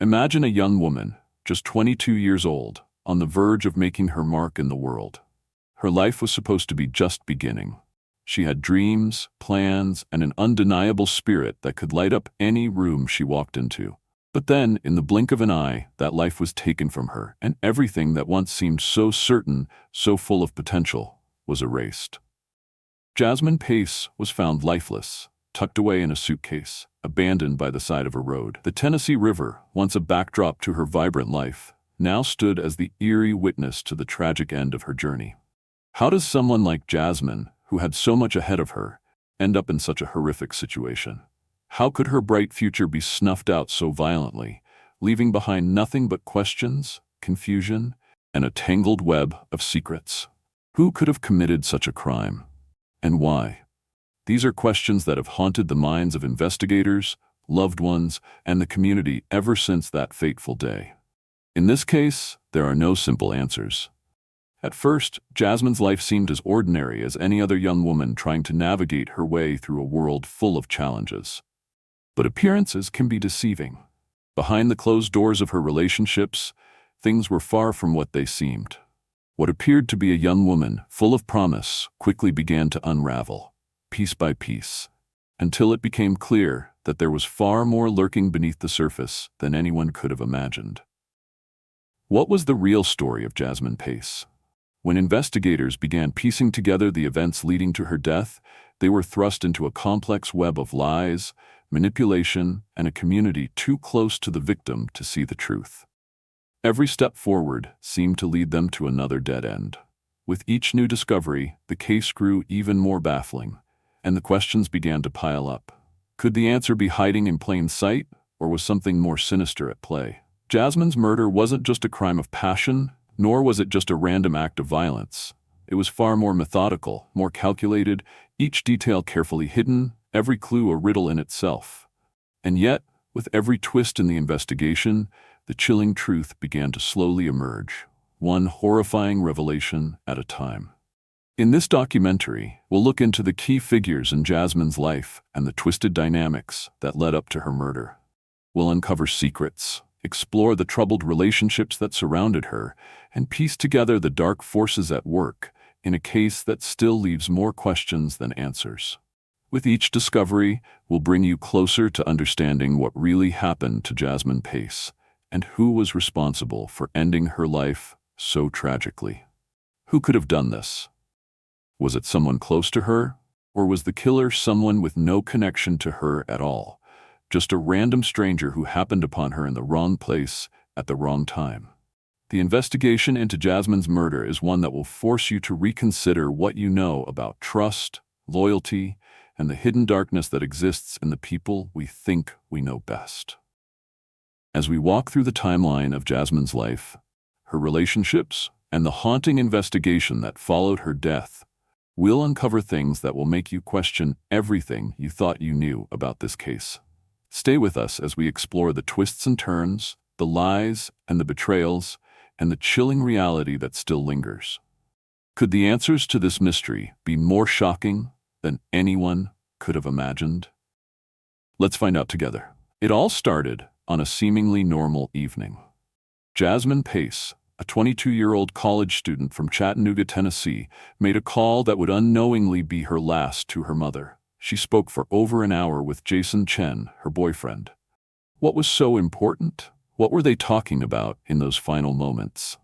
Imagine a young woman, just 22 years old, on the verge of making her mark in the world. Her life was supposed to be just beginning. She had dreams, plans, and an undeniable spirit that could light up any room she walked into. But then, in the blink of an eye, that life was taken from her, and everything that once seemed so certain, so full of potential, was erased. Jasmine Pace was found lifeless, tucked away in a suitcase, abandoned by the side of a road. The Tennessee River, once a backdrop to her vibrant life, now stood as the eerie witness to the tragic end of her journey. How does someone like Jasmine, who had so much ahead of her, end up in such a horrific situation? How could her bright future be snuffed out so violently, leaving behind nothing but questions, confusion, and a tangled web of secrets? Who could have committed such a crime? And why? These are questions that have haunted the minds of investigators, loved ones, and the community ever since that fateful day. In this case, there are no simple answers. At first, Jasmine's life seemed as ordinary as any other young woman trying to navigate her way through a world full of challenges. But appearances can be deceiving. Behind the closed doors of her relationships, things were far from what they seemed. What appeared to be a young woman, full of promise, quickly began to unravel, piece by piece, until it became clear that there was far more lurking beneath the surface than anyone could have imagined. What was the real story of Jasmine Pace? When investigators began piecing together the events leading to her death, they were thrust into a complex web of lies, manipulation, and a community too close to the victim to see the truth. Every step forward seemed to lead them to another dead end. With each new discovery, the case grew even more baffling, and the questions began to pile up. Could the answer be hiding in plain sight, or was something more sinister at play? Jasmine's murder wasn't just a crime of passion, nor was it just a random act of violence. It was far more methodical, more calculated, each detail carefully hidden, every clue a riddle in itself. And yet, with every twist in the investigation, the chilling truth began to slowly emerge, one horrifying revelation at a time. In this documentary, we'll look into the key figures in Jasmine's life and the twisted dynamics that led up to her murder. We'll uncover secrets, explore the troubled relationships that surrounded her, and piece together the dark forces at work in a case that still leaves more questions than answers. With each discovery, we'll bring you closer to understanding what really happened to Jasmine Pace and who was responsible for ending her life so tragically. Who could have done this? Was it someone close to her, or was the killer someone with no connection to her at all? Just a random stranger who happened upon her in the wrong place at the wrong time. The investigation into Jasmine's murder is one that will force you to reconsider what you know about trust, loyalty, and the hidden darkness that exists in the people we think we know best. As we walk through the timeline of Jasmine's life, her relationships, and the haunting investigation that followed her death, we'll uncover things that will make you question everything you thought you knew about this case. Stay with us as we explore the twists and turns, the lies and the betrayals, and the chilling reality that still lingers. Could the answers to this mystery be more shocking than anyone could have imagined? Let's find out together. It all started on a seemingly normal evening. Jasmine Pace, a 22-year-old college student from Chattanooga, Tennessee, made a call that would unknowingly be her last to her mother. She spoke for over an hour with Jason Chen, her boyfriend. What was so important? What were they talking about in those final moments?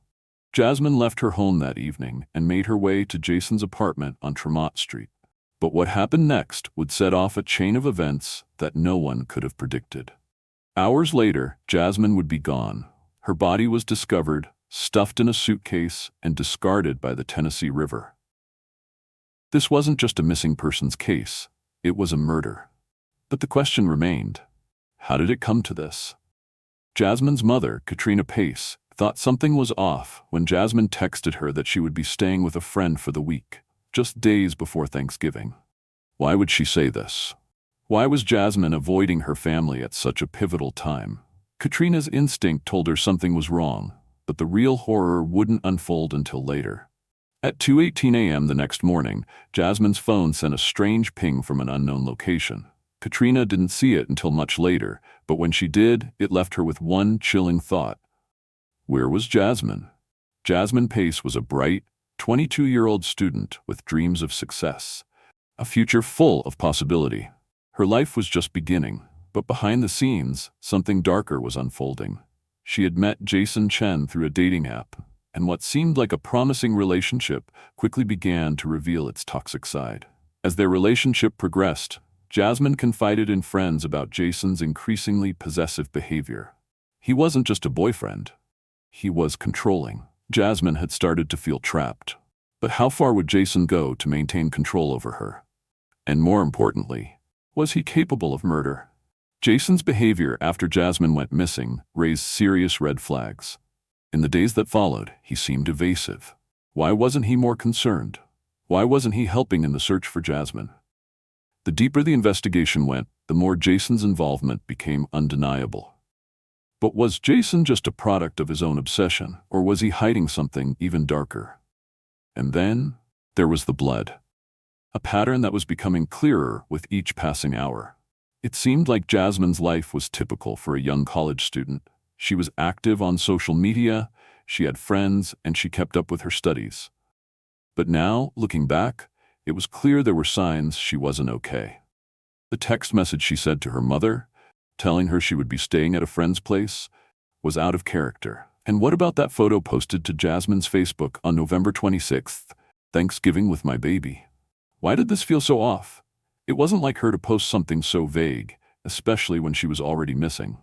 Jasmine left her home that evening and made her way to Jason's apartment on Tremont Street. But what happened next would set off a chain of events that no one could have predicted. Hours later, Jasmine would be gone. Her body was discovered, stuffed in a suitcase, and discarded by the Tennessee River. This wasn't just a missing persons case. It was a murder. But the question remained, how did it come to this? Jasmine's mother, Katrina Pace, thought something was off when Jasmine texted her that she would be staying with a friend for the week, just days before Thanksgiving. Why would she say this? Why was Jasmine avoiding her family at such a pivotal time? Katrina's instinct told her something was wrong, but the real horror wouldn't unfold until later. At 2:18 a.m. the next morning, Jasmine's phone sent a strange ping from an unknown location. Katrina didn't see it until much later, but when she did, it left her with one chilling thought. Where was Jasmine? Jasmine Pace was a bright, 22-year-old student with dreams of success, a future full of possibility. Her life was just beginning, but behind the scenes, something darker was unfolding. She had met Jason Chen through a dating app, and what seemed like a promising relationship quickly began to reveal its toxic side. As their relationship progressed, Jasmine confided in friends about Jason's increasingly possessive behavior. He wasn't just a boyfriend. He was controlling. Jasmine had started to feel trapped. But how far would Jason go to maintain control over her? And more importantly, was he capable of murder? Jason's behavior after Jasmine went missing raised serious red flags. In the days that followed, he seemed evasive. Why wasn't he more concerned? Why wasn't he helping in the search for Jasmine? The deeper the investigation went, the more Jason's involvement became undeniable. But was Jason just a product of his own obsession, or was he hiding something even darker? And then, there was the blood. A pattern that was becoming clearer with each passing hour. It seemed like Jasmine's life was typical for a young college student. She was active on social media, she had friends, and she kept up with her studies. But now, looking back, it was clear there were signs she wasn't okay. The text message she sent to her mother, telling her she would be staying at a friend's place, was out of character. And what about that photo posted to Jasmine's Facebook on November 26th, Thanksgiving with my baby? Why did this feel so off? It wasn't like her to post something so vague, especially when she was already missing.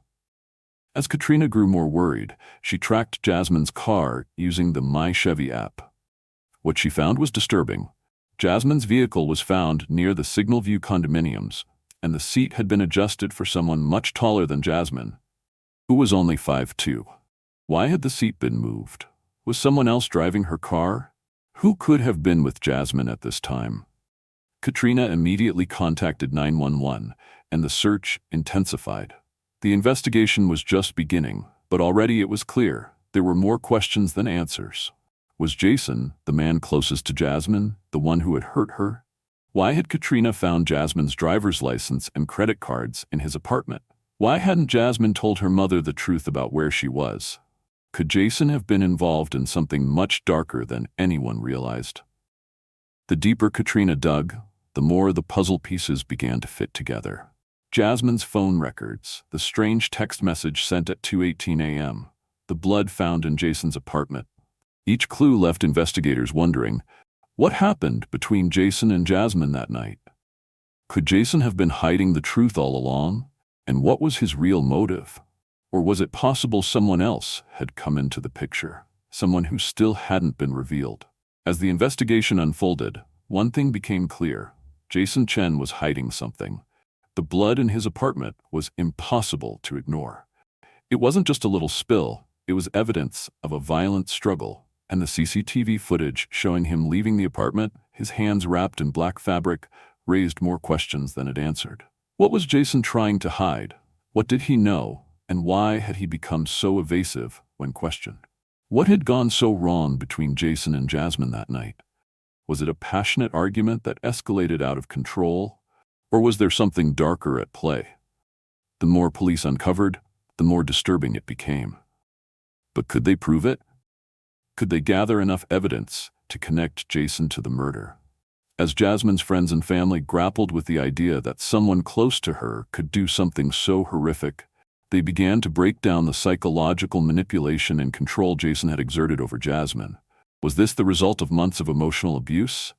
As Katrina grew more worried, she tracked Jasmine's car using the My Chevy app. What she found was disturbing. Jasmine's vehicle was found near the Signal View condominiums, and the seat had been adjusted for someone much taller than Jasmine, who was only 5'2". Why had the seat been moved? Was someone else driving her car? Who could have been with Jasmine at this time? Katrina immediately contacted 911, and the search intensified. The investigation was just beginning, but already it was clear there were more questions than answers. Was Jason, the man closest to Jasmine, the one who had hurt her? Why had Katrina found Jasmine's driver's license and credit cards in his apartment? Why hadn't Jasmine told her mother the truth about where she was? Could Jason have been involved in something much darker than anyone realized? The deeper Katrina dug, the more the puzzle pieces began to fit together. Jasmine's phone records, the strange text message sent at 2:18 a.m., the blood found in Jason's apartment. Each clue left investigators wondering, what happened between Jason and Jasmine that night? Could Jason have been hiding the truth all along? And what was his real motive? Or was it possible someone else had come into the picture, someone who still hadn't been revealed? As the investigation unfolded, one thing became clear. Jason Chen was hiding something. The blood in his apartment was impossible to ignore. It wasn't just a little spill, it was evidence of a violent struggle, and the CCTV footage showing him leaving the apartment, his hands wrapped in black fabric, raised more questions than it answered. What was Jason trying to hide? What did he know? And why had he become so evasive when questioned? What had gone so wrong between Jason and Jasmine that night? Was it a passionate argument that escalated out of control? Or was there something darker at play? The more police uncovered, the more disturbing it became. But could they prove it? Could they gather enough evidence to connect Jason to the murder? As Jasmine's friends and family grappled with the idea that someone close to her could do something so horrific, they began to break down the psychological manipulation and control Jason had exerted over Jasmine. Was this the result of months of emotional abuse?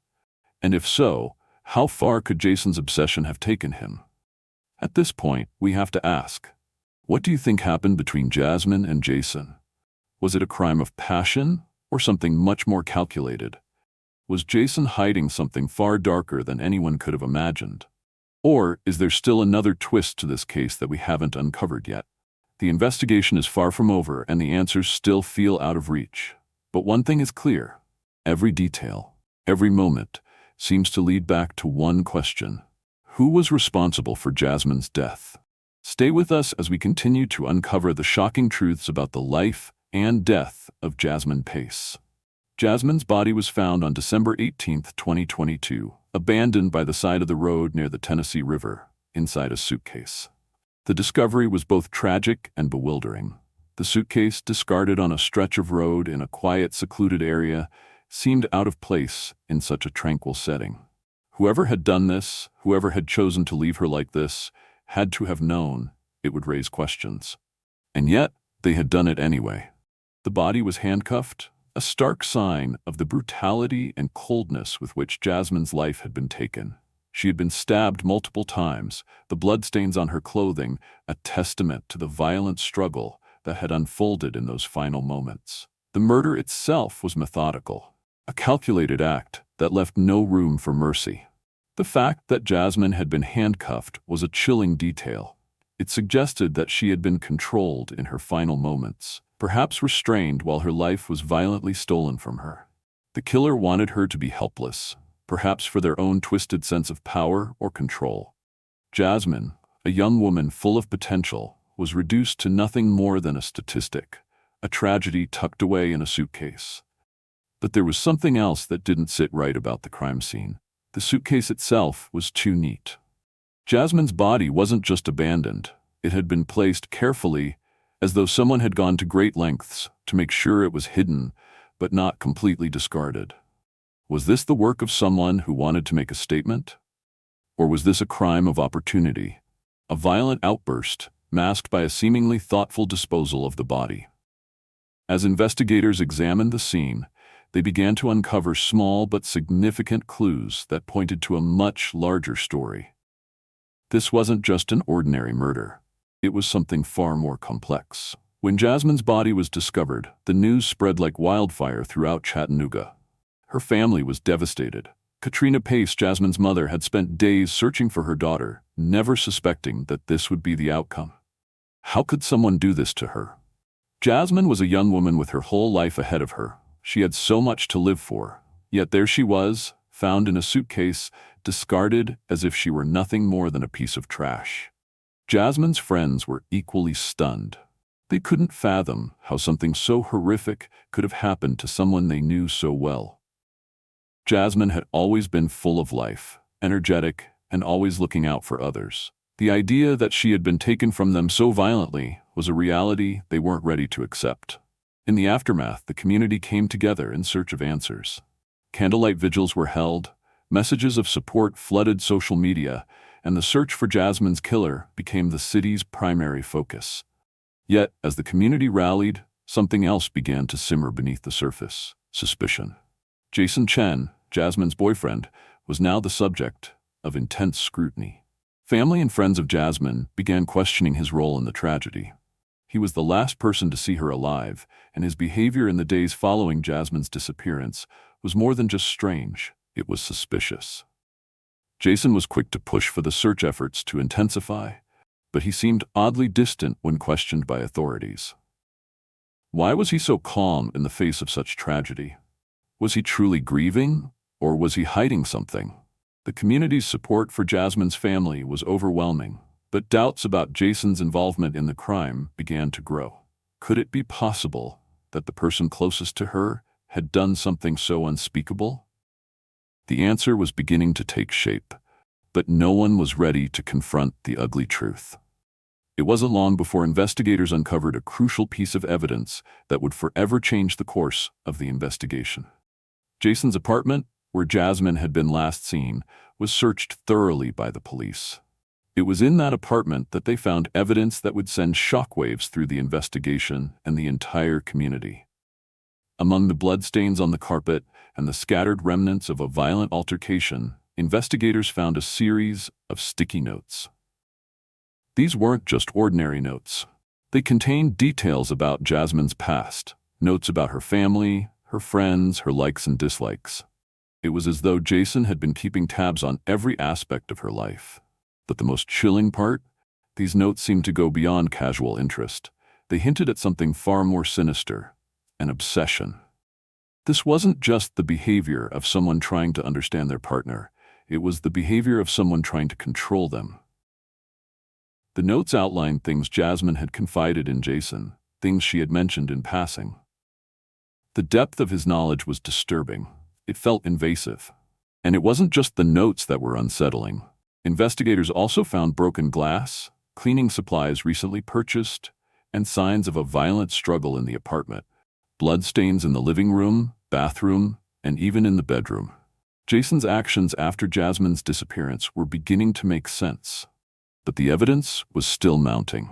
And if so, how far could Jason's obsession have taken him? At this point, we have to ask, what do you think happened between Jasmine and Jason? Was it a crime of passion or something much more calculated? Was Jason hiding something far darker than anyone could have imagined? Or is there still another twist to this case that we haven't uncovered yet? The investigation is far from over and the answers still feel out of reach. But one thing is clear. Every detail, every moment, seems to lead back to one question. Who was responsible for Jasmine's death? Stay with us as we continue to uncover the shocking truths about the life and death of Jasmine Pace. Jasmine's body was found on December 18, 2022, abandoned by the side of the road near the Tennessee River. inside a suitcase. The discovery was both tragic and bewildering. The suitcase, discarded on a stretch of road in a quiet, secluded area, seemed out of place in such a tranquil setting. Whoever had done this, whoever had chosen to leave her like this, had to have known it would raise questions. And yet, they had done it anyway. The body was handcuffed, a stark sign of the brutality and coldness with which Jasmine's life had been taken. She had been stabbed multiple times, the bloodstains on her clothing a testament to the violent struggle that had unfolded in those final moments. The murder itself was methodical, a calculated act that left no room for mercy. The fact that Jasmine had been handcuffed was a chilling detail. It suggested that she had been controlled in her final moments, perhaps restrained while her life was violently stolen from her. The killer wanted her to be helpless, perhaps for their own twisted sense of power or control. Jasmine, a young woman full of potential, was reduced to nothing more than a statistic, a tragedy tucked away in a suitcase. But there was something else that didn't sit right about the crime scene. The suitcase itself was too neat. Jasmine's body wasn't just abandoned. It had been placed carefully, as though someone had gone to great lengths to make sure it was hidden, but not completely discarded. Was this the work of someone who wanted to make a statement? Or was this a crime of opportunity, a violent outburst masked by a seemingly thoughtful disposal of the body? As investigators examined the scene, they began to uncover small but significant clues that pointed to a much larger story. This wasn't just an ordinary murder. It was something far more complex. When Jasmine's body was discovered, the news spread like wildfire throughout Chattanooga. Her family was devastated. Katrina Pace, Jasmine's mother, had spent days searching for her daughter, never suspecting that this would be the outcome. How could someone do this to her? Jasmine was a young woman with her whole life ahead of her. She had so much to live for. Yet there she was, found in a suitcase, discarded as if she were nothing more than a piece of trash. Jasmine's friends were equally stunned. They couldn't fathom how something so horrific could have happened to someone they knew so well. Jasmine had always been full of life, energetic, and always looking out for others. The idea that she had been taken from them so violently was a reality they weren't ready to accept. In the aftermath, the community came together in search of answers. Candlelight vigils were held, messages of support flooded social media, and the search for Jasmine's killer became the city's primary focus. Yet, as the community rallied, something else began to simmer beneath the surface: suspicion. Jason Chen, Jasmine's boyfriend, was now the subject of intense scrutiny. Family and friends of Jasmine began questioning his role in the tragedy. He was the last person to see her alive, and his behavior in the days following Jasmine's disappearance was more than just strange, it was suspicious. Jason was quick to push for the search efforts to intensify, but he seemed oddly distant when questioned by authorities. Why was he so calm in the face of such tragedy? Was he truly grieving, or was he hiding something? The community's support for Jasmine's family was overwhelming, but doubts about Jason's involvement in the crime began to grow. Could it be possible that the person closest to her had done something so unspeakable? The answer was beginning to take shape, but no one was ready to confront the ugly truth. It wasn't long before investigators uncovered a crucial piece of evidence that would forever change the course of the investigation. Jason's apartment, where Jasmine had been last seen, was searched thoroughly by the police. It was in that apartment that they found evidence that would send shockwaves through the investigation and the entire community. Among the bloodstains on the carpet and the scattered remnants of a violent altercation, investigators found a series of sticky notes. These weren't just ordinary notes. They contained details about Jasmine's past, notes about her family, her friends, her likes and dislikes. It was as though Jason had been keeping tabs on every aspect of her life. But the most chilling part? These notes seemed to go beyond casual interest. They hinted at something far more sinister: an obsession. This wasn't just the behavior of someone trying to understand their partner. It was the behavior of someone trying to control them. The notes outlined things Jasmine had confided in Jason, things she had mentioned in passing. The depth of his knowledge was disturbing. It felt invasive. And it wasn't just the notes that were unsettling. Investigators also found broken glass, cleaning supplies recently purchased, and signs of a violent struggle in the apartment. Bloodstains in the living room, bathroom, and even in the bedroom. Jason's actions after Jasmine's disappearance were beginning to make sense, but the evidence was still mounting.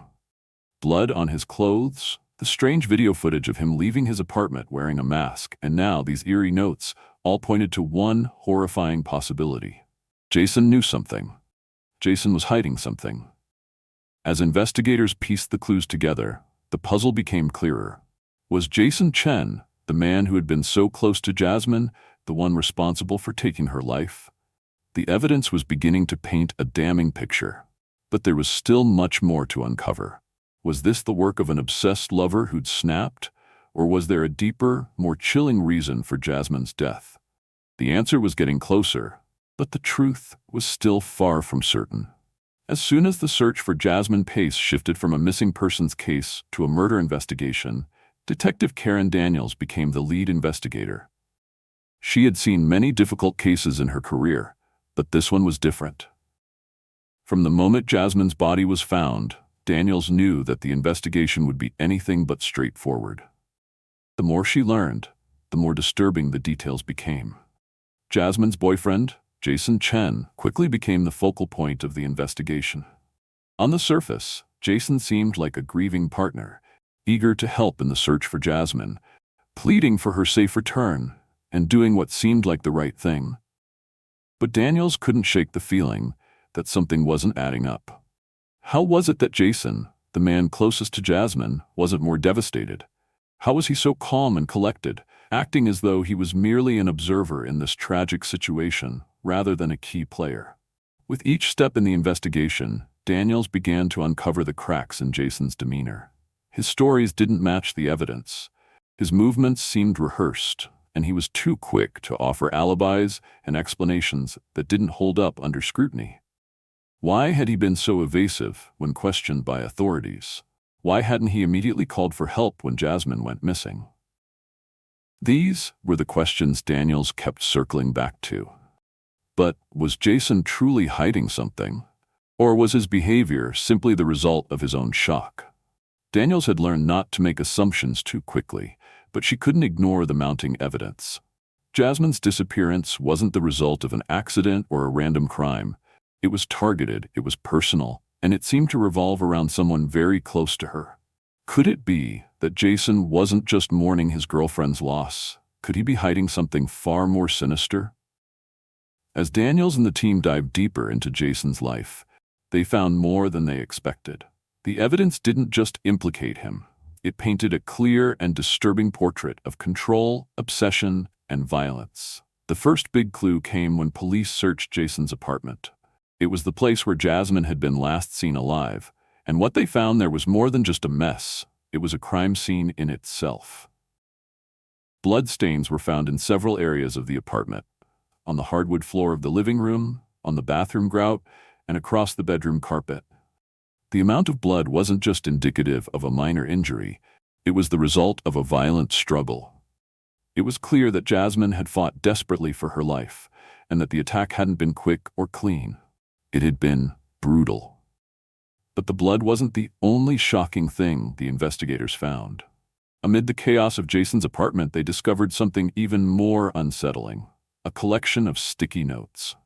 Blood on his clothes, the strange video footage of him leaving his apartment wearing a mask, and now these eerie notes all pointed to one horrifying possibility. Jason knew something. Jason was hiding something. As investigators pieced the clues together, the puzzle became clearer. Was Jason Chen, the man who had been so close to Jasmine, the one responsible for taking her life? The evidence was beginning to paint a damning picture, but there was still much more to uncover. Was this the work of an obsessed lover who'd snapped, or was there a deeper, more chilling reason for Jasmine's death? The answer was getting closer, but the truth was still far from certain. As soon as the search for Jasmine Pace shifted from a missing persons case to a murder investigation, Detective Karen Daniels became the lead investigator. She had seen many difficult cases in her career, but this one was different. From the moment Jasmine's body was found, Daniels knew that the investigation would be anything but straightforward. The more she learned, the more disturbing the details became. Jasmine's boyfriend, Jason Chen, quickly became the focal point of the investigation. On the surface, Jason seemed like a grieving partner, eager to help in the search for Jasmine, pleading for her safe return, and doing what seemed like the right thing. But Daniels couldn't shake the feeling that something wasn't adding up. How was it that Jason, the man closest to Jasmine, wasn't more devastated? How was he so calm and collected, acting as though he was merely an observer in this tragic situation rather than a key player? With each step in the investigation, Daniels began to uncover the cracks in Jason's demeanor. His stories didn't match the evidence. His movements seemed rehearsed, and he was too quick to offer alibis and explanations that didn't hold up under scrutiny. Why had he been so evasive when questioned by authorities? Why hadn't he immediately called for help when Jasmine went missing? These were the questions Daniels kept circling back to. But was Jason truly hiding something? Or was his behavior simply the result of his own shock? Daniels had learned not to make assumptions too quickly, but she couldn't ignore the mounting evidence. Jasmine's disappearance wasn't the result of an accident or a random crime. It was targeted, it was personal, and it seemed to revolve around someone very close to her. Could it be that Jason wasn't just mourning his girlfriend's loss? Could he be hiding something far more sinister? As Daniels and the team dived deeper into Jason's life, they found more than they expected. The evidence didn't just implicate him. It painted a clear and disturbing portrait of control, obsession, and violence. The first big clue came when police searched Jason's apartment. It was the place where Jasmine had been last seen alive, and what they found there was more than just a mess. It was a crime scene in itself. Bloodstains were found in several areas of the apartment, on the hardwood floor of the living room, on the bathroom grout, and across the bedroom carpet. The amount of blood wasn't just indicative of a minor injury, it was the result of a violent struggle. It was clear that Jasmine had fought desperately for her life, and that the attack hadn't been quick or clean. It had been brutal. But the blood wasn't the only shocking thing the investigators found. Amid the chaos of Jason's apartment, they discovered something even more unsettling: a collection of sticky notes.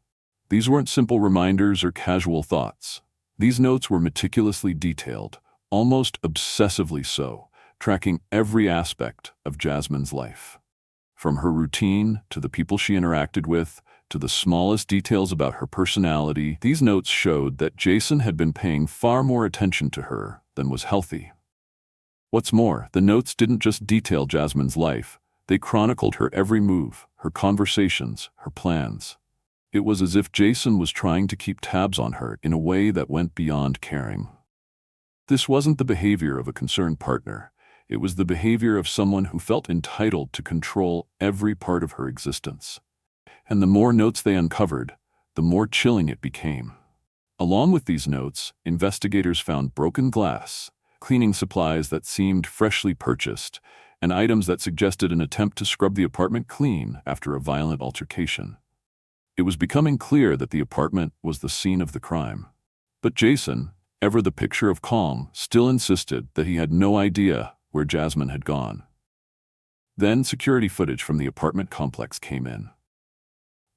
These weren't simple reminders or casual thoughts. These notes were meticulously detailed, almost obsessively so, tracking every aspect of Jasmine's life. From her routine to the people she interacted with, to the smallest details about her personality, these notes showed that Jason had been paying far more attention to her than was healthy. What's more, the notes didn't just detail Jasmine's life, they chronicled her every move, her conversations, her plans. It was as if Jason was trying to keep tabs on her in a way that went beyond caring. This wasn't the behavior of a concerned partner. It was the behavior of someone who felt entitled to control every part of her existence. And the more notes they uncovered, the more chilling it became. Along with these notes, investigators found broken glass, cleaning supplies that seemed freshly purchased, and items that suggested an attempt to scrub the apartment clean after a violent altercation. It was becoming clear that the apartment was the scene of the crime. But Jason, ever the picture of calm, still insisted that he had no idea where Jasmine had gone. Then security footage from the apartment complex came in.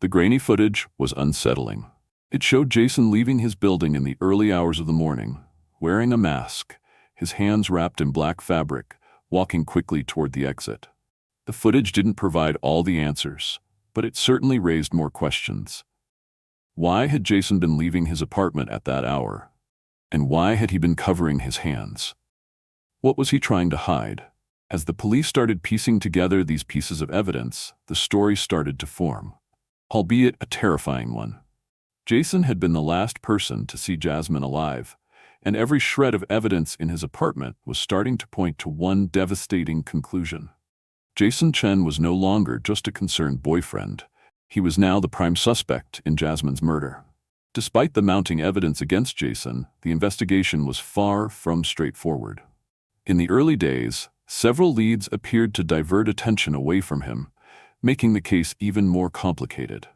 The grainy footage was unsettling. It showed Jason leaving his building in the early hours of the morning, wearing a mask, his hands wrapped in black fabric, walking quickly toward the exit. The footage didn't provide all the answers, but it certainly raised more questions. Why had Jason been leaving his apartment at that hour? And why had he been covering his hands? What was he trying to hide? As the police started piecing together these pieces of evidence, the story started to form, albeit a terrifying one. Jason had been the last person to see Jasmine alive, and every shred of evidence in his apartment was starting to point to one devastating conclusion. Jason Chen was no longer just a concerned boyfriend. He was now the prime suspect in Jasmine's murder. Despite the mounting evidence against Jason, the investigation was far from straightforward. In the early days, several leads appeared to divert attention away from him, making the case even more complicated.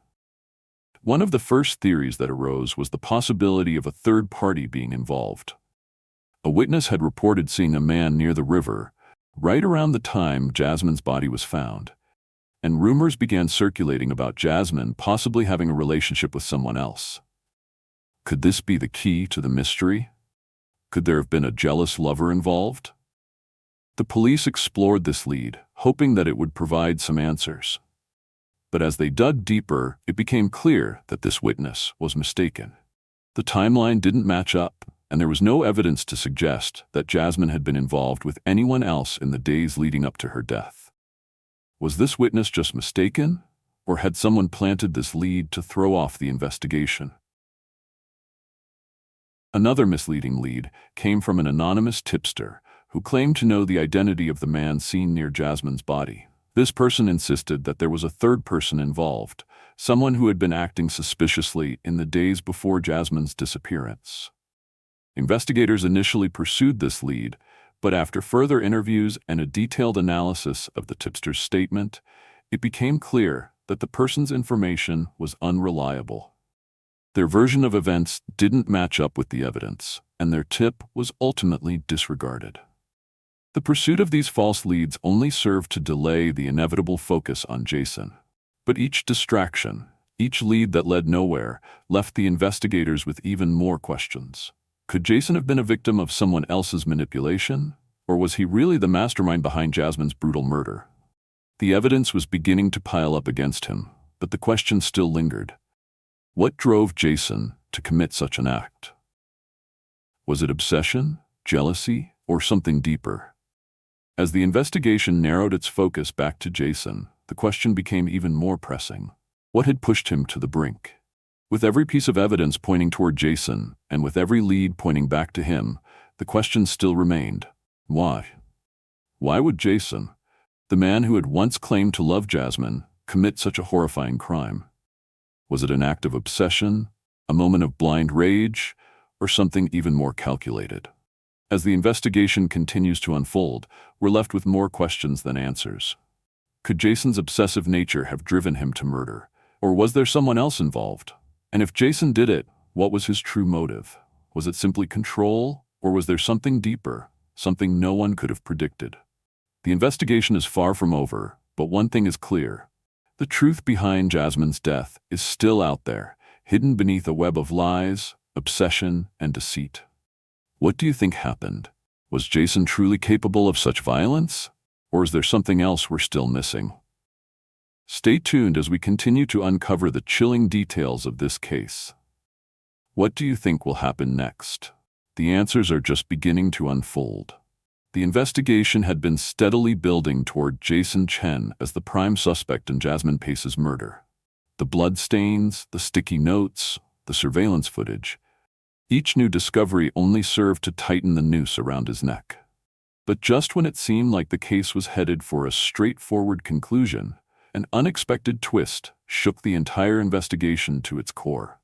One of the first theories that arose was the possibility of a third party being involved. A witness had reported seeing a man near the river, right around the time Jasmine's body was found, and rumors began circulating about Jasmine possibly having a relationship with someone else. Could this be the key to the mystery? Could there have been a jealous lover involved? The police explored this lead, hoping that it would provide some answers. But as they dug deeper, it became clear that this witness was mistaken. The timeline didn't match up, and there was no evidence to suggest that Jasmine had been involved with anyone else in the days leading up to her death. Was this witness just mistaken, or had someone planted this lead to throw off the investigation? Another misleading lead came from an anonymous tipster who claimed to know the identity of the man seen near Jasmine's body. This person insisted that there was a third person involved, someone who had been acting suspiciously in the days before Jasmine's disappearance. Investigators initially pursued this lead, but after further interviews and a detailed analysis of the tipster's statement, it became clear that the person's information was unreliable. Their version of events didn't match up with the evidence, and their tip was ultimately disregarded. The pursuit of these false leads only served to delay the inevitable focus on Jason. But each distraction, each lead that led nowhere, left the investigators with even more questions. Could Jason have been a victim of someone else's manipulation? Or was he really the mastermind behind Jasmine's brutal murder? The evidence was beginning to pile up against him, but the question still lingered. What drove Jason to commit such an act? Was it obsession, jealousy, or something deeper? As the investigation narrowed its focus back to Jason, the question became even more pressing. What had pushed him to the brink? With every piece of evidence pointing toward Jason, and with every lead pointing back to him, the question still remained. Why? Why would Jason, the man who had once claimed to love Jasmine, commit such a horrifying crime? Was it an act of obsession, a moment of blind rage, or something even more calculated? As the investigation continues to unfold, we're left with more questions than answers. Could Jason's obsessive nature have driven him to murder? Or was there someone else involved? And if Jason did it, what was his true motive? Was it simply control, or was there something deeper, something no one could have predicted? The investigation is far from over, but one thing is clear. The truth behind Jasmine's death is still out there, hidden beneath a web of lies, obsession, and deceit. What do you think happened? Was Jason truly capable of such violence? Or is there something else we're still missing? Stay tuned as we continue to uncover the chilling details of this case. What do you think will happen next? The answers are just beginning to unfold. The investigation had been steadily building toward Jason Chen as the prime suspect in Jasmine Pace's murder. The bloodstains, the sticky notes, the surveillance footage. Each new discovery only served to tighten the noose around his neck. But just when it seemed like the case was headed for a straightforward conclusion, an unexpected twist shook the entire investigation to its core.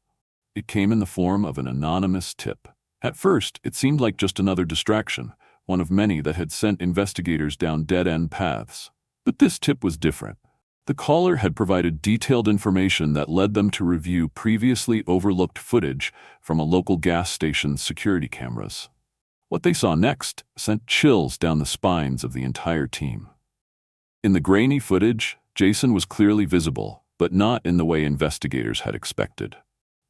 It came in the form of an anonymous tip. At first, it seemed like just another distraction, one of many that had sent investigators down dead-end paths. But this tip was different. The caller had provided detailed information that led them to review previously overlooked footage from a local gas station's security cameras. What they saw next sent chills down the spines of the entire team. In the grainy footage, Jason was clearly visible, but not in the way investigators had expected.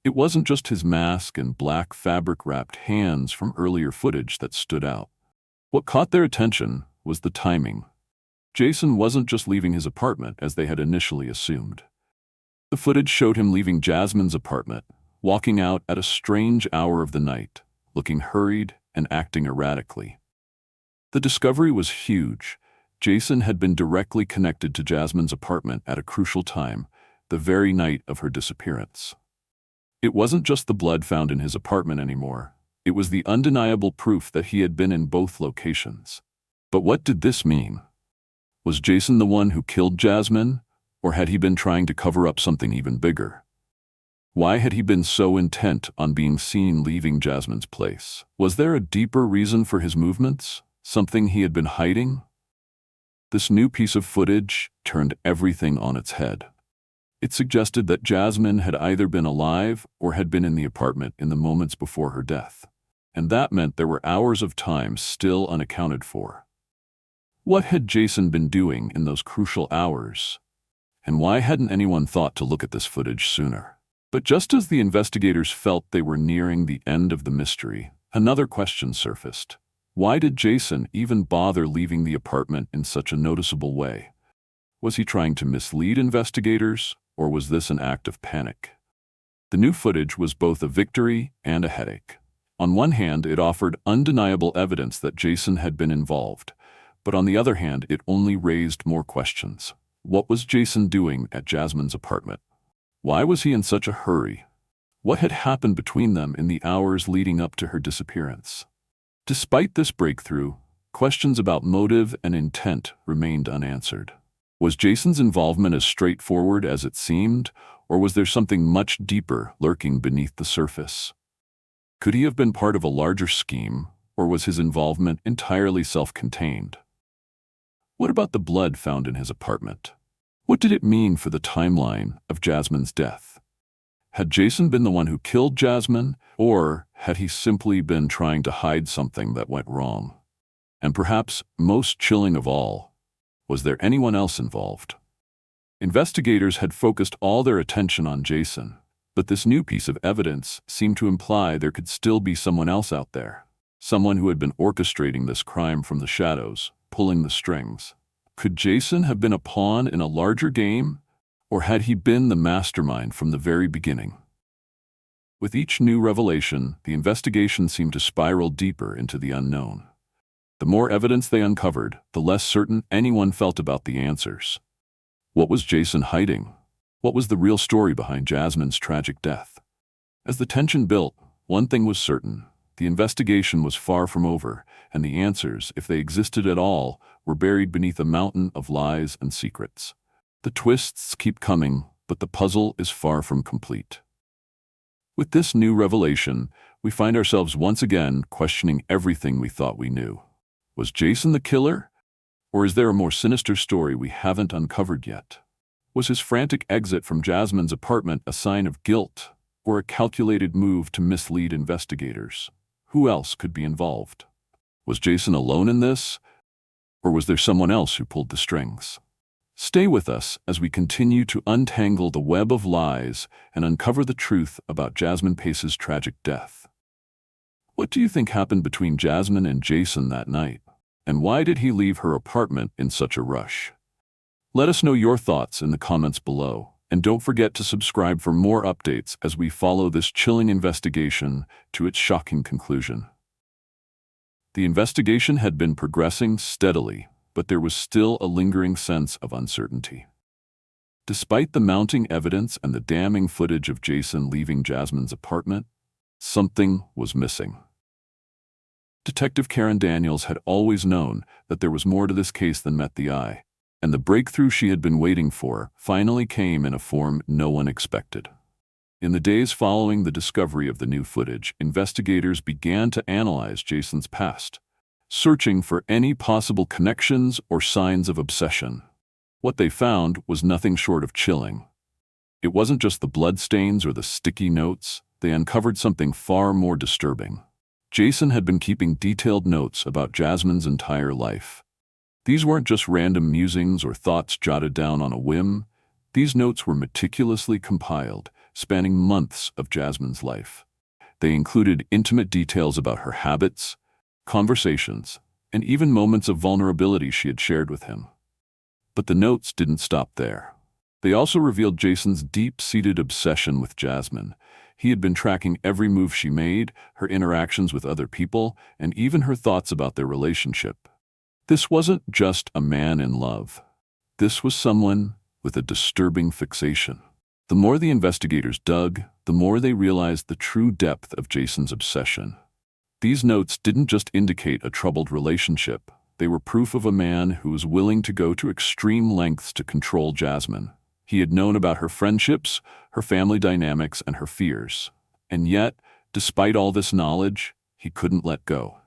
It wasn't just his mask and black fabric-wrapped hands from earlier footage that stood out. What caught their attention was the timing. Jason wasn't just leaving his apartment as they had initially assumed. The footage showed him leaving Jasmine's apartment, walking out at a strange hour of the night, looking hurried and acting erratically. The discovery was huge. Jason had been directly connected to Jasmine's apartment at a crucial time, the very night of her disappearance. It wasn't just the blood found in his apartment anymore. It was the undeniable proof that he had been in both locations. But what did this mean? Was Jason the one who killed Jasmine, or had he been trying to cover up something even bigger? Why had he been so intent on being seen leaving Jasmine's place? Was there a deeper reason for his movements? Something he had been hiding? This new piece of footage turned everything on its head. It suggested that Jasmine had either been alive or had been in the apartment in the moments before her death. And that meant there were hours of time still unaccounted for. What had Jason been doing in those crucial hours? And why hadn't anyone thought to look at this footage sooner? But just as the investigators felt they were nearing the end of the mystery, another question surfaced. Why did Jason even bother leaving the apartment in such a noticeable way? Was he trying to mislead investigators, or was this an act of panic? The new footage was both a victory and a headache. On one hand, it offered undeniable evidence that Jason had been involved, but on the other hand, it only raised more questions. What was Jason doing at Jasmine's apartment? Why was he in such a hurry? What had happened between them in the hours leading up to her disappearance? Despite this breakthrough, questions about motive and intent remained unanswered. Was Jason's involvement as straightforward as it seemed, or was there something much deeper lurking beneath the surface? Could he have been part of a larger scheme, or was his involvement entirely self-contained? What about the blood found in his apartment? What did it mean for the timeline of Jasmine's death? Had Jason been the one who killed Jasmine, or had he simply been trying to hide something that went wrong? And perhaps most chilling of all, was there anyone else involved? Investigators had focused all their attention on Jason, but this new piece of evidence seemed to imply there could still be someone else out there. Someone who had been orchestrating this crime from the shadows, pulling the strings. Could Jason have been a pawn in a larger game, or had he been the mastermind from the very beginning? With each new revelation, the investigation seemed to spiral deeper into the unknown. The more evidence they uncovered, the less certain anyone felt about the answers. What was Jason hiding? What was the real story behind Jasmine's tragic death? As the tension built, one thing was certain. The investigation was far from over, and the answers, if they existed at all, were buried beneath a mountain of lies and secrets. The twists keep coming, but the puzzle is far from complete. With this new revelation, we find ourselves once again questioning everything we thought we knew. Was Jason the killer? Or is there a more sinister story we haven't uncovered yet? Was his frantic exit from Jasmine's apartment a sign of guilt, or a calculated move to mislead investigators? Who else could be involved? Was Jason alone in this, or was there someone else who pulled the strings? Stay with us as we continue to untangle the web of lies and uncover the truth about Jasmine Pace's tragic death. What do you think happened between Jasmine and Jason that night? And why did he leave her apartment in such a rush? Let us know your thoughts in the comments below. And don't forget to subscribe for more updates as we follow this chilling investigation to its shocking conclusion. The investigation had been progressing steadily, but there was still a lingering sense of uncertainty. Despite the mounting evidence and the damning footage of Jason leaving Jasmine's apartment, something was missing. Detective Karen Daniels had always known that there was more to this case than met the eye, and the breakthrough she had been waiting for finally came in a form no one expected. In the days following the discovery of the new footage, investigators began to analyze Jason's past, searching for any possible connections or signs of obsession. What they found was nothing short of chilling. It wasn't just the bloodstains or the sticky notes. They uncovered something far more disturbing. Jason had been keeping detailed notes about Jasmine's entire life. These weren't just random musings or thoughts jotted down on a whim. These notes were meticulously compiled, spanning months of Jasmine's life. They included intimate details about her habits, conversations, and even moments of vulnerability she had shared with him. But the notes didn't stop there. They also revealed Jason's deep-seated obsession with Jasmine. He had been tracking every move she made, her interactions with other people, and even her thoughts about their relationship. This wasn't just a man in love. This was someone with a disturbing fixation. The more the investigators dug, the more they realized the true depth of Jason's obsession. These notes didn't just indicate a troubled relationship. They were proof of a man who was willing to go to extreme lengths to control Jasmine. He had known about her friendships, her family dynamics, and her fears. And yet, despite all this knowledge, he couldn't let go.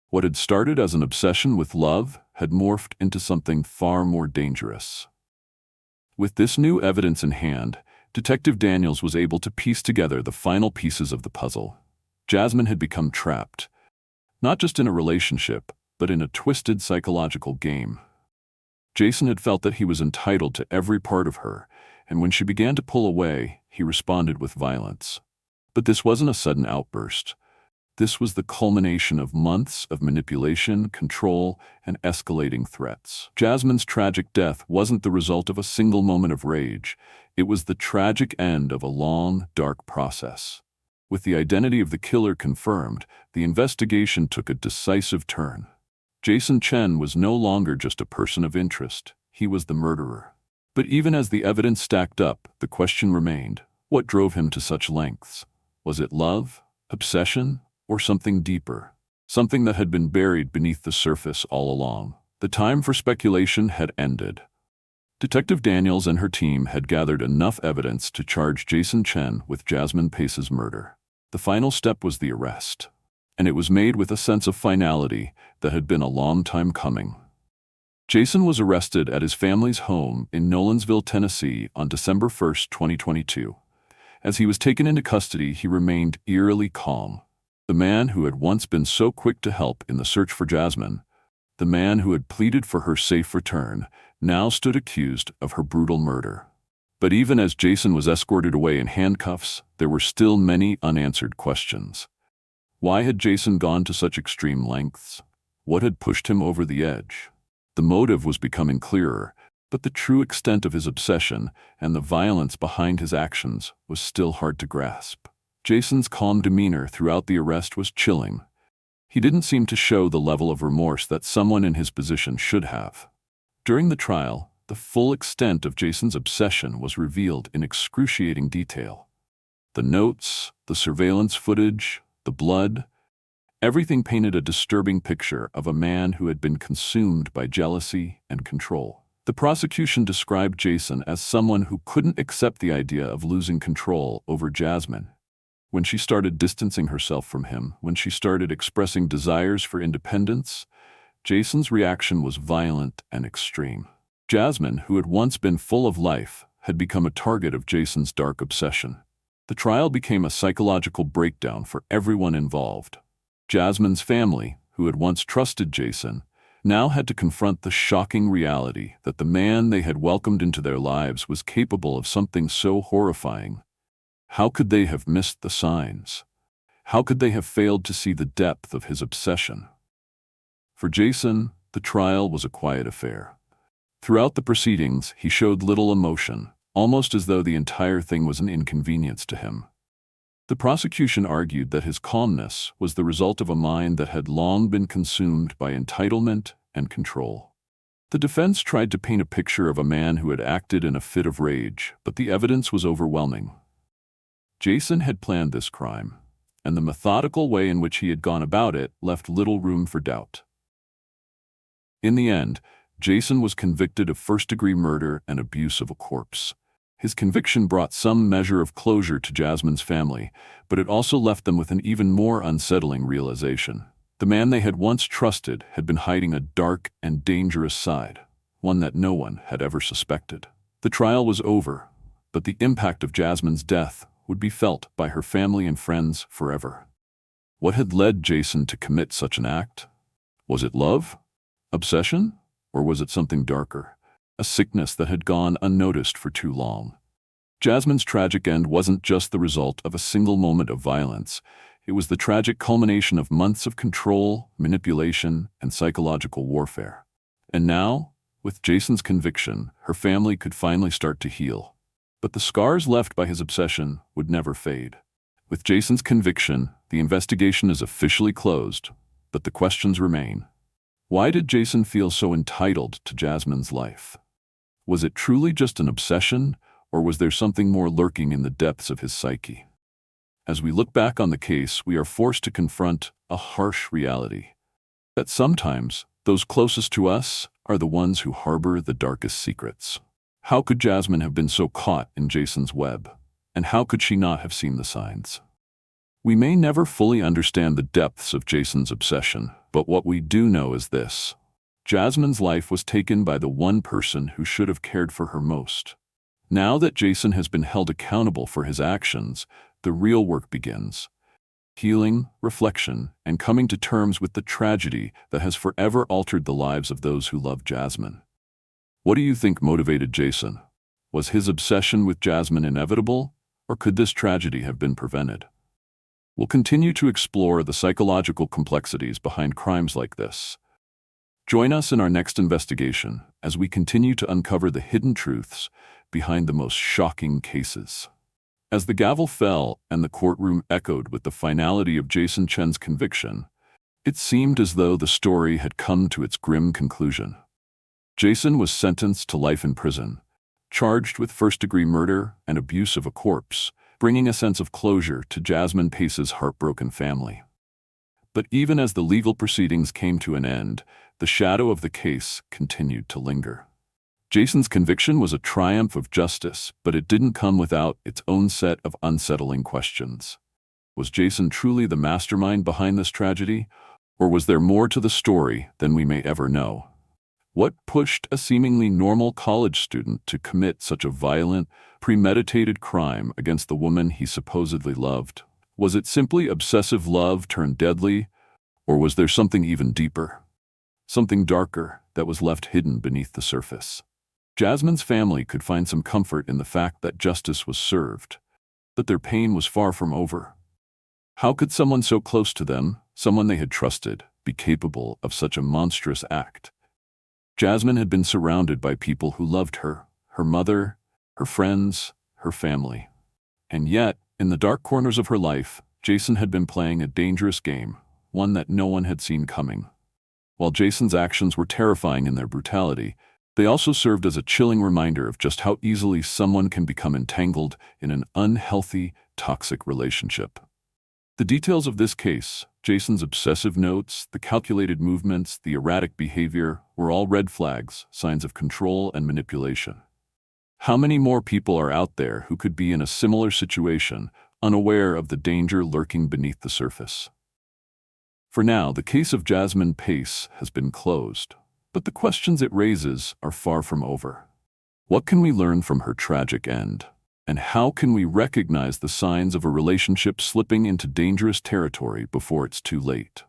What had started as an obsession with love had morphed into something far more dangerous. With this new evidence in hand, Detective Daniels was able to piece together the final pieces of the puzzle. Jasmine had become trapped, not just in a relationship, but in a twisted psychological game. Jason had felt that he was entitled to every part of her, and when she began to pull away, he responded with violence. But this wasn't a sudden outburst. This was the culmination of months of manipulation, control, and escalating threats. Jasmine's tragic death wasn't the result of a single moment of rage. It was the tragic end of a long, dark process. With the identity of the killer confirmed, the investigation took a decisive turn. Jason Chen was no longer just a person of interest. He was the murderer. But even as the evidence stacked up, the question remained: what drove him to such lengths? Was it love, obsession, or something deeper? Something that had been buried beneath the surface all along. The time for speculation had ended. Detective Daniels and her team had gathered enough evidence to charge Jason Chen with Jasmine Pace's murder. The final step was the arrest, and it was made with a sense of finality that had been a long time coming. Jason was arrested at his family's home in Nolensville, Tennessee on December 1, 2022. As he was taken into custody, he remained eerily calm. The man who had once been so quick to help in the search for Jasmine, the man who had pleaded for her safe return, now stood accused of her brutal murder. But even as Jason was escorted away in handcuffs, there were still many unanswered questions. Why had Jason gone to such extreme lengths? What had pushed him over the edge? The motive was becoming clearer, but the true extent of his obsession and the violence behind his actions was still hard to grasp. Jason's calm demeanor throughout the arrest was chilling. He didn't seem to show the level of remorse that someone in his position should have. During the trial, the full extent of Jason's obsession was revealed in excruciating detail. The notes, the surveillance footage, the blood, everything painted a disturbing picture of a man who had been consumed by jealousy and control. The prosecution described Jason as someone who couldn't accept the idea of losing control over Jasmine. When she started distancing herself from him, when she started expressing desires for independence, Jason's reaction was violent and extreme. Jasmine, who had once been full of life, had become a target of Jason's dark obsession. The trial became a psychological breakdown for everyone involved. Jasmine's family, who had once trusted Jason, now had to confront the shocking reality that the man they had welcomed into their lives was capable of something so horrifying. How could they have missed the signs? How could they have failed to see the depth of his obsession? For Jason, the trial was a quiet affair. Throughout the proceedings, he showed little emotion, almost as though the entire thing was an inconvenience to him. The prosecution argued that his calmness was the result of a mind that had long been consumed by entitlement and control. The defense tried to paint a picture of a man who had acted in a fit of rage, but the evidence was overwhelming. Jason had planned this crime, and the methodical way in which he had gone about it left little room for doubt. In the end, Jason was convicted of first-degree murder and abuse of a corpse. His conviction brought some measure of closure to Jasmine's family, but it also left them with an even more unsettling realization. The man they had once trusted had been hiding a dark and dangerous side. one that no one had ever suspected. The trial was over, but the impact of Jasmine's death would be felt by her family and friends forever. What had led Jason to commit such an act? Was it love? Obsession? Or was it something darker? A sickness that had gone unnoticed for too long. Jasmine's tragic end wasn't just the result of a single moment of violence. It was the tragic culmination of months of control, manipulation, and psychological warfare. And now, with Jason's conviction, her family could finally start to heal. But the scars left by his obsession would never fade. With Jason's conviction, the investigation is officially closed, but the questions remain. Why did Jason feel so entitled to Jasmine's life? Was it truly just an obsession, or was there something more lurking in the depths of his psyche? As we look back on the case, we are forced to confront a harsh reality. That sometimes, those closest to us are the ones who harbor the darkest secrets. How could Jasmine have been so caught in Jason's web? And how could she not have seen the signs? We may never fully understand the depths of Jason's obsession, but what we do know is this. Jasmine's life was taken by the one person who should have cared for her most. Now that Jason has been held accountable for his actions, the real work begins. Healing, reflection, and coming to terms with the tragedy that has forever altered the lives of those who love Jasmine. What do you think motivated Jason? Was his obsession with Jasmine inevitable, or could this tragedy have been prevented? We'll continue to explore the psychological complexities behind crimes like this. Join us in our next investigation as we continue to uncover the hidden truths behind the most shocking cases. As the gavel fell and the courtroom echoed with the finality of Jason Chen's conviction, it seemed as though the story had come to its grim conclusion. Jason was sentenced to life in prison, charged with first-degree murder and abuse of a corpse, bringing a sense of closure to Jasmine Pace's heartbroken family. But even as the legal proceedings came to an end, the shadow of the case continued to linger. Jason's conviction was a triumph of justice, but it didn't come without its own set of unsettling questions. Was Jason truly the mastermind behind this tragedy, or was there more to the story than we may ever know? What pushed a seemingly normal college student to commit such a violent, premeditated crime against the woman he supposedly loved? Was it simply obsessive love turned deadly, or was there something even deeper? Something darker that was left hidden beneath the surface? Jasmine's family could find some comfort in the fact that justice was served, but their pain was far from over. How could someone so close to them, someone they had trusted, be capable of such a monstrous act? Jasmine had been surrounded by people who loved her, her mother, her friends, her family. And yet, in the dark corners of her life, Jason had been playing a dangerous game, one that no one had seen coming. While Jason's actions were terrifying in their brutality, they also served as a chilling reminder of just how easily someone can become entangled in an unhealthy, toxic relationship. The details of this case, Jason's obsessive notes, the calculated movements, the erratic behavior, were all red flags, signs of control and manipulation. How many more people are out there who could be in a similar situation, unaware of the danger lurking beneath the surface? For now, the case of Jasmine Pace has been closed, but the questions it raises are far from over. What can we learn from her tragic end? And how can we recognize the signs of a relationship slipping into dangerous territory before it's too late?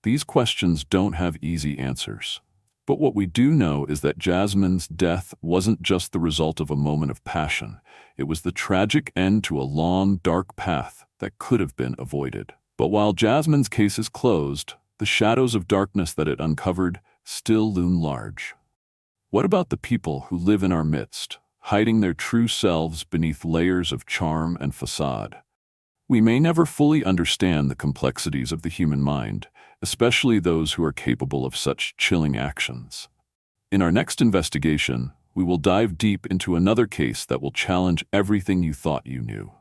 These questions don't have easy answers. But what we do know is that Jasmine's death wasn't just the result of a moment of passion. It was the tragic end to a long, dark path that could have been avoided. But while Jasmine's case is closed, the shadows of darkness that it uncovered still loom large. What about the people who live in our midst, hiding their true selves beneath layers of charm and facade? We may never fully understand the complexities of the human mind, especially those who are capable of such chilling actions. In our next investigation, we will dive deep into another case that will challenge everything you thought you knew.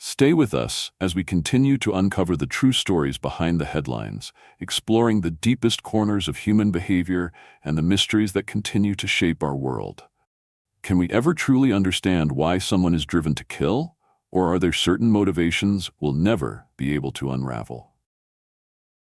Stay with us as we continue to uncover the true stories behind the headlines, exploring the deepest corners of human behavior and the mysteries that continue to shape our world. Can we ever truly understand why someone is driven to kill, or are there certain motivations we'll never be able to unravel?